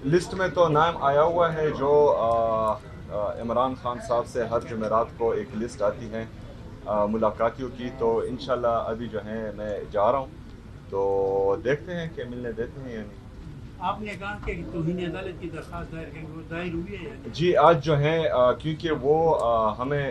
List में तो नाम आया हुआ है जो इमरान खान साहब से हर जुमेरात को एक लिस्ट आती है मुलाकातियों की, तो इंशाल्लाह अभी जो है मैं जा रहा हूँ, तो देखते हैं कि मिलने देते हैं या नहीं। आपने कहा कि तौहीन अदालत की दरख्वास्त दायर करेंगे, वो दायर हुई है या नहीं? जी आज जो है क्योंकि वो हमें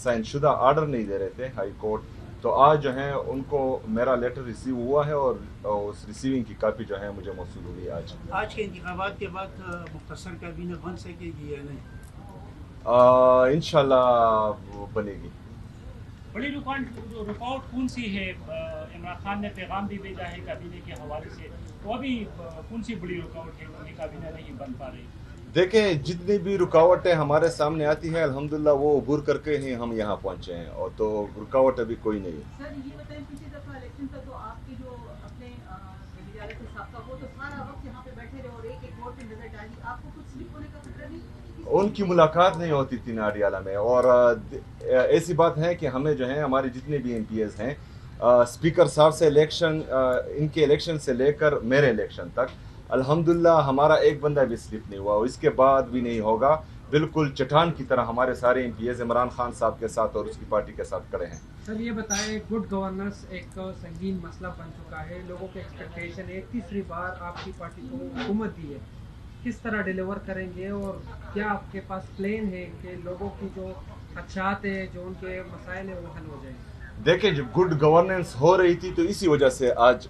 साइन शुदा आर्डर नहीं दे रहे थे हाई कोर्ट, तो आज जो है उनको मेरा लेटर रिसीव हुआ है और उस रिसीविंग की कापी जो है मुझे मौसूल हुई है आज के इंतखाबात के बाद मुख्तसर काबीना बन सकेगी या नहीं? इंशाल्लाह बनेगी। बड़ी रुकावट कौन सी है? इमरान खान ने पैगाम भी भेजा है काबीने के हवाले से, तो अभी कौन सी बड़ी रुकावट है कि काबीना नहीं बन पा रही? देखें, जितनी भी रुकावटें हमारे सामने आती हैं अल्हम्दुलिल्लाह वो अबूर करके ही हम यहाँ पहुँचे हैं, और तो रुकावट अभी कोई नहीं है। सर ये बताएं, पिछली दफा इलेक्शन था तो आपके जो अपने वज़ीर-ए-आला के साथ था वो तो सारा वक्त यहाँ पे बैठे रहे और एक वोट पे नजर डाली, आपको कुछ स्लिप होने का खतरा नहीं? उनकी मुलाकात नहीं होती थी नाडियाला में, और ऐसी बात है कि हमें जो है हमारे जितने भी MPs हैं, स्पीकर साहब से इनके इलेक्शन से लेकर मेरे इलेक्शन तक अल्हम्दुलिल्लाह हमारा एक बंदा भी स्लिप नहीं हुआ, इसके बाद भी नहीं होगा। बिल्कुल चट्टान की तरह हमारे सारे MPs इमरान खान साहब के साथ और उसकी पार्टी के साथ खड़े हैं। सर ये बताएं, गुड गवर्नेंस एक संगीन मसला बन चुका है, लोगों के एक्सपेक्टेशन है, तीसरी बार आपकी पार्टी को हुकूमत दी है, किस तरह डिलीवर करेंगे और क्या आपके पास प्लान है कि लोगों की जो खदशात है, जो उनके मसाइल है वो हल हो जाए? देखिए, जब गुड गवर्नेंस हो रही थी तो इसी वजह से आज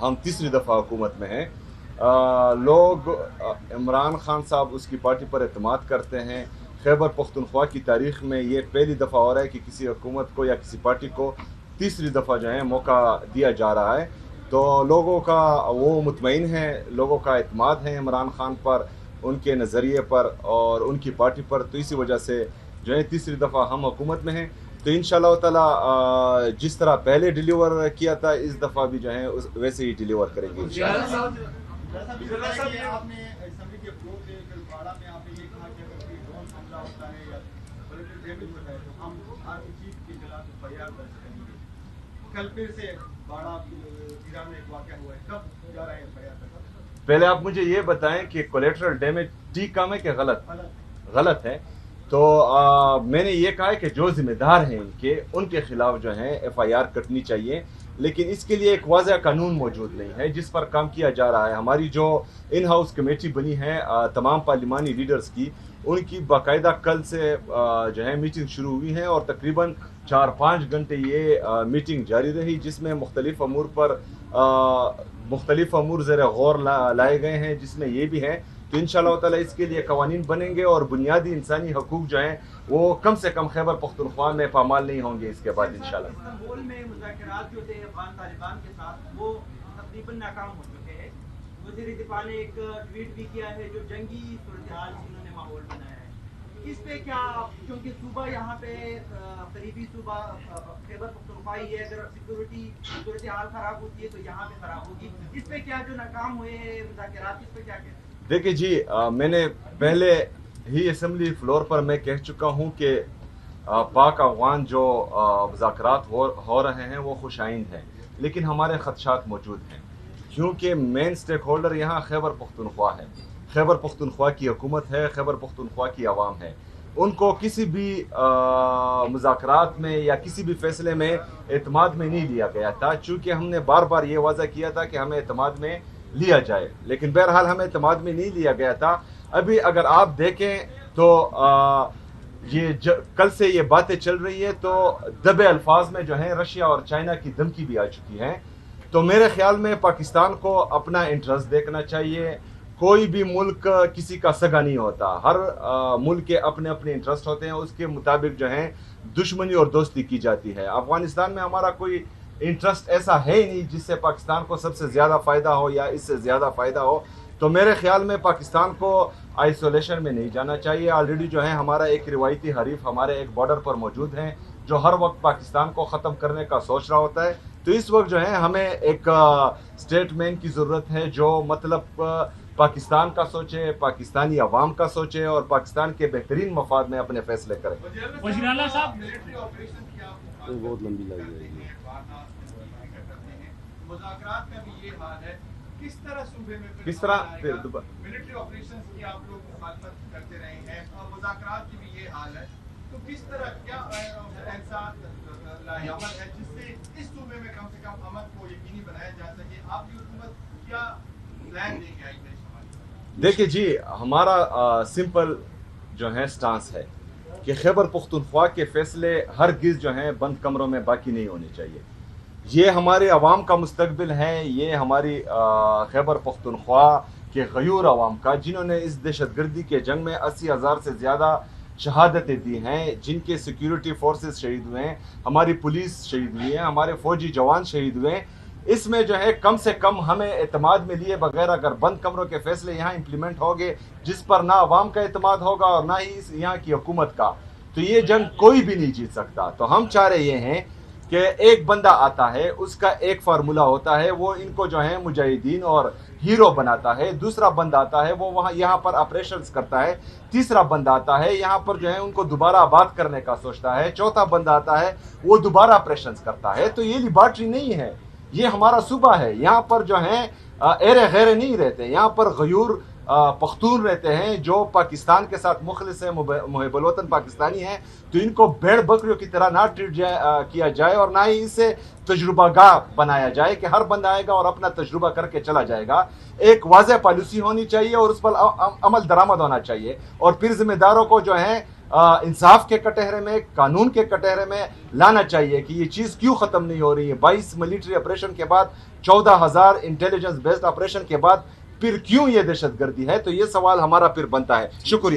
हम तीसरी दफ़ा हुकूमत में हैं। लोग इमरान खान साहब उसकी पार्टी पर एतमाद करते हैं। खैबर पख्तूनख्वा की तारीख़ में ये पहली दफ़ा हो रहा है कि किसी हुकूमत को या किसी पार्टी को तीसरी दफ़ा जो है मौका दिया जा रहा है, तो लोगों का वो मुतमईन है, लोगों का एतमाद है इमरान खान पर, उनके नज़रिए पर और उनकी पार्टी पर, तो इसी वजह से जो है तीसरी दफ़ा हम हुकूमत में हैं। तो इंशाअल्लाह ताला जिस तरह पहले डिलीवर किया था इस दफ़ा भी जो है वैसे ही डिलीवर करेंगे इंशाअल्लाह। आपने असेंबली के फ्लोर पे फिर बाड़ा में आपने ये कहा कि अगर कोई ड्रोन हमला होता है या कोई डैमेज होता है तो हम आर्मी चीफ के खिलाफ FIR दर्ज करेंगे। कल फिर से बाड़ा ईरान में एक वाक़या हुआ है, कब जा रहा है FIR तक? पहले आप मुझे ये बताएं कि कोलेटरल डैमेज ठीक काम है कि गलत है? तो मैंने ये कहा है कि जो जिम्मेदार हैं उनके खिलाफ जो है FIR कटनी चाहिए, लेकिन इसके लिए एक वाज़ह कानून मौजूद नहीं है जिस पर काम किया जा रहा है। हमारी जो इन हाउस कमेटी बनी है तमाम पार्लिमानी लीडर्स की, उनकी बाकायदा कल से जो है मीटिंग शुरू हुई है और तकरीबन 4-5 घंटे ये मीटिंग जारी रही, जिसमें मुख्तलिफ अमूर पर मुख्तलिफ अमूर ज़रा गौर लाए गए हैं, जिसमें ये भी है। तो इंशाअल्लाह ताला इसके लिए कवानीन बनेंगे और बुनियादी इंसानी हकूक जो हैं वो कम से कम खैबर पख्तूनख्वा में पामाल नहीं होंगे इसके बाद इंशाअल्लाह। इस्तांबुल में मुज़ाकरात जो थे अफगान तालिबान के साथ वो तकरीबन नाकाम हो चुके हैं। वज़ीर दिफा ने एक ट्वीट भी किया है जो जंगी सूरत-ए-हाल उन्होंने माहौल बनाया है। इस पे क्या, क्योंकि सूबा यहाँ पे करीबी सूबा खैबर पख्तूनख्वा ही है, अगर सिक्योरिटी सूरत-ए-हाल खराब होती है तो यहाँ पे खराब होगी, इस पे क्या जो नाकाम हुए हैं मुज़ाकरात, इस पे क्या कहते हैं? देखिए जी, मैंने पहले ही असेंबली फ्लोर पर मैं कह चुका हूँ कि पाक अफगान जो मुज़ाकरात हो रहे हैं वो खुशाइंद हैं, लेकिन हमारे खदशात मौजूद हैं, क्योंकि मेन स्टेक होल्डर यहाँ खैबर पख्तूनख्वा है, खैबर पख्तूनख्वा की हुकूमत है, खैबर पख्तूनख्वा की आवाम है। उनको किसी भी मुज़ाकरात में या किसी भी फैसले में एतमाद में नहीं लिया गया था, चूँकि हमने बार बार ये वाज़ा किया था कि हमें एतमाद में लिया जाए, लेकिन बहरहाल हमें एतमाद में नहीं लिया गया था। अभी अगर आप देखें तो कल से ये बातें चल रही है तो दबे अल्फाज में जो है रशिया और चाइना की धमकी भी आ चुकी है। तो मेरे ख्याल में पाकिस्तान को अपना इंटरेस्ट देखना चाहिए। कोई भी मुल्क किसी का सगा नहीं होता, हर मुल्क के अपने अपने इंटरेस्ट होते हैं, उसके मुताबिक जो है दुश्मनी और दोस्ती की जाती है। अफगानिस्तान में हमारा कोई इंटरेस्ट ऐसा है ही नहीं जिससे पाकिस्तान को सबसे ज़्यादा फ़ायदा हो या इससे ज़्यादा फ़ायदा हो। तो मेरे ख्याल में पाकिस्तान को आइसोलेशन में नहीं जाना चाहिए। ऑलरेडी जो है हमारा एक रिवायती हरीफ हमारे एक बॉर्डर पर मौजूद हैं जो हर वक्त पाकिस्तान को ख़त्म करने का सोच रहा होता है। तो इस वक्त जो है हमें एक स्टेटमैन की ज़रूरत है जो मतलब पाकिस्तान का सोचे, पाकिस्तानी अवाम का सोचे और पाकिस्तान के बेहतरीन मफाद में अपने फैसले करे। वज़ीर-ए-आला साहब, मिलिट्री ऑपरेशन क्या बहुत लंबी लग जाएगी। मुज़ाकरात का भी ये हाल है, किस तरह सूबे में फिर किस तरह अमन फिर आएगा? दोबारा? मिलिट्री ऑपरेशंस की आप लोग मुखालफत करते रहे हैं और मुज़ाकरात की भी ये हाल है, तो किस तरह क्या ऐसा लाएअमल है जिससे इस सूबे में कम से कम अमन को यकीनी बनाया जा सके? आपकी हुकूमत क्या प्लान लेके आई है इस हवाले से? देखिए जी, हमारा सिंपल जो है स्टांस है कि खैबर पख्तूनख्वा के फैसले हरगिज़ जो हैं बंद कमरों में बाकी नहीं होने चाहिए। ये हमारे अवाम का मुस्तकबिल है, ये हमारी खैबर पख्तूनख्वा के गयूर अवाम का, जिन्होंने इस दहशतगर्दी के जंग में 80,000 से ज़्यादा शहादतें दी हैं, जिनके सिक्योरिटी फोर्सेस शहीद हुए हैं, हमारी पुलिस शहीद हुई है, हमारे फौजी जवान शहीद हुए हैं। इसमें जो है कम से कम हमें एतमाद में लिए बगैर अगर बंद कमरों के फैसले यहाँ इम्प्लीमेंट होंगे, जिस पर ना अवाम का एतमाद होगा और ना ही यहाँ की हुकूमत का, तो ये जंग कोई भी नहीं जीत सकता। तो हम चाह रहे हैं कि एक बंदा आता है, उसका एक फार्मूला होता है, वो इनको जो है मुजाहिदीन और हीरो बनाता है। दूसरा बंदा आता है, वो वहाँ यहाँ पर ऑपरेशंस करता है। तीसरा बंदा आता है, यहाँ पर जो है उनको दोबारा आबाद करने का सोचता है। चौथा बंदा आता है, वो दोबारा ऑपरेशंस करता है। तो ये लिबार्ट्री नहीं है, ये हमारा सूबा है। यहाँ पर जो है एरे गैरे नहीं रहते, यहाँ पर गयूर पख्तून रहते हैं जो पाकिस्तान के साथ मुखलिस है, मुहिब्बुल वतन पाकिस्तानी हैं। तो इनको भेड़ बकरियों की तरह ना ट्रीट किया जाए और ना ही इसे तजुर्बागाह बनाया जाए कि हर बंदा आएगा और अपना तजुर्बा करके चला जाएगा। एक वाज़ेह पॉलिसी होनी चाहिए और उस पर अमल दरामद होना चाहिए। और फिर जिम्मेदारों को जो है इंसाफ के कटहरे में, कानून के कटहरे में लाना चाहिए कि ये चीज़ क्यों ख़त्म नहीं हो रही है। 22 मिलिट्री ऑपरेशन के बाद, 14,000 इंटेलिजेंस बेस्ड ऑपरेशन के बाद फिर क्यों ये दहशतगर्दी है। तो ये सवाल हमारा फिर बनता है। शुक्रिया।